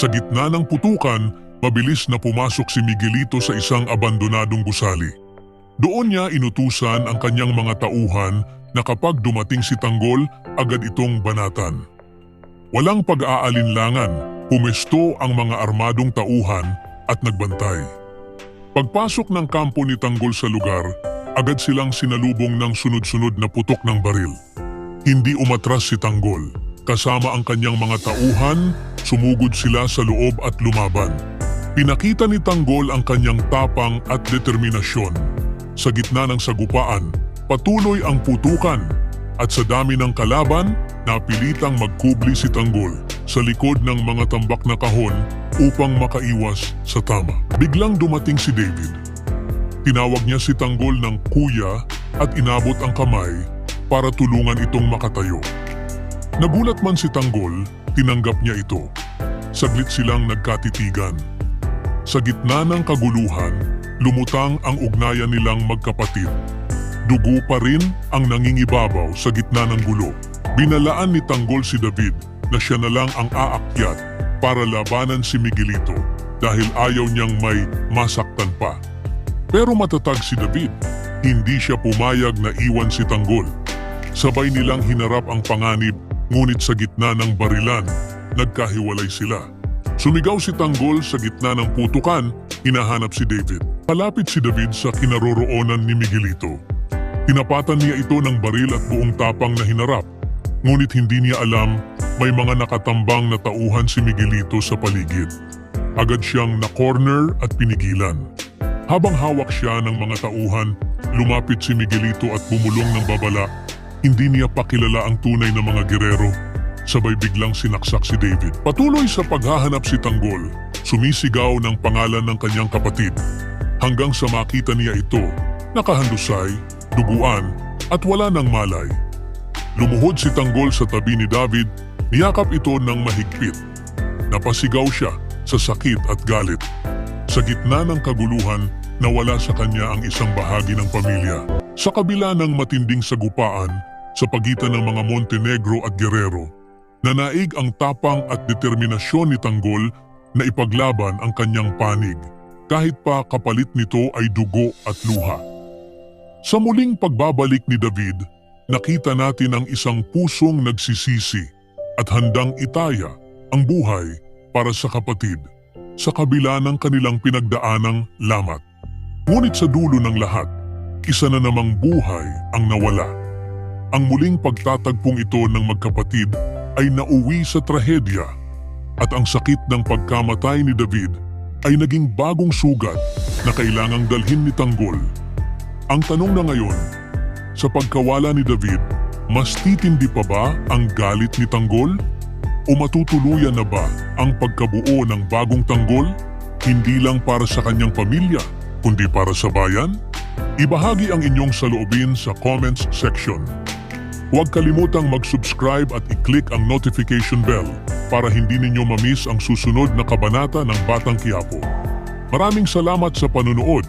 Sa gitna ng putukan, mabilis na pumasok si Miguelito sa isang abandonadong gusali. Doon niya inutusan ang kanyang mga tauhan na kapag dumating si Tanggol, agad itong banatan. Walang pag-aalinlangan, pumesto ang mga armadong tauhan at nagbantay. Pagpasok ng kampo ni Tanggol sa lugar, agad silang sinalubong ng sunod-sunod na putok ng baril. Hindi umatras si Tanggol. Kasama ang kanyang mga tauhan, sumugod sila sa loob at lumaban. Pinakita ni Tanggol ang kanyang tapang at determinasyon. Sa gitna ng sagupaan, patuloy ang putukan at sa dami ng kalaban, napilitang magkubli si Tanggol sa likod ng mga tambak na kahon upang makaiwas sa tama. Biglang dumating si David. Tinawag niya si Tanggol ng kuya at inabot ang kamay para tulungan itong makatayo. Nagulat man si Tanggol, tinanggap niya ito. Saglit silang nagkatitigan. Sa gitna ng kaguluhan, lumutang ang ugnayan nilang magkapatid. Dugo pa rin ang nangingibabaw sa gitna ng gulo. Binalaan ni Tanggol si David na siya na lang ang aakyat para labanan si Miguelito dahil ayaw niyang may masaktan pa. Pero matatag si David, hindi siya pumayag na iwan si Tanggol. Sabay nilang hinarap ang panganib, ngunit sa gitna ng barilan, nagkahiwalay sila. Sumigaw si Tanggol sa gitna ng putukan, hinahanap si David. Palapit si David sa kinaroroonan ni Miguelito. Tinapatan niya ito ng baril at buong tapang na hinarap. Ngunit hindi niya alam, may mga nakatambang na tauhan si Miguelito sa paligid. Agad siyang na-corner at pinigilan. Habang hawak siya ng mga tauhan, lumapit si Miguelito at bumulong ng babala. Hindi niya pakilala ang tunay na mga gerero. Sabay biglang sinaksak si David. Patuloy sa paghahanap si Tanggol, sumisigaw ng pangalan ng kanyang kapatid. Hanggang sa makita niya ito, nakahandusay, duguan at wala ng malay. Lumuhod si Tanggol sa tabi ni David, niyakap ito ng mahigpit. Napasigaw siya sa sakit at galit. Sa gitna ng kaguluhan, nawala sa kanya ang isang bahagi ng pamilya. Sa kabila ng matinding sagupaan, sa pagitan ng mga Montenegro at Guerrero, nanaig ang tapang at determinasyon ni Tanggol na ipaglaban ang kanyang panig, kahit pa kapalit nito ay dugo at luha. Sa muling pagbabalik ni David, nakita natin ang isang pusong nagsisisi at handang itaya ang buhay para sa kapatid, sa kabila ng kanilang pinagdaanang lamat. Ngunit sa dulo ng lahat, isa na namang buhay ang nawala. Ang muling pagtatagpong ito ng magkapatid ay nauwi sa trahedya at ang sakit ng pagkamatay ni David ay naging bagong sugat na kailangang dalhin ni Tanggol. Ang tanong na ngayon, sa pagkawala ni David, mas titindi pa ba ang galit ni Tanggol? O matutuluyan na ba ang pagkabuo ng bagong Tanggol? Hindi lang para sa kanyang pamilya, kundi para sa bayan? Ibahagi ang inyong saloobin sa comments section. Huwag kalimutang mag-subscribe at i-click ang notification bell para hindi ninyo ma-miss ang susunod na kabanata ng Batang Quiapo. Maraming salamat sa panunood.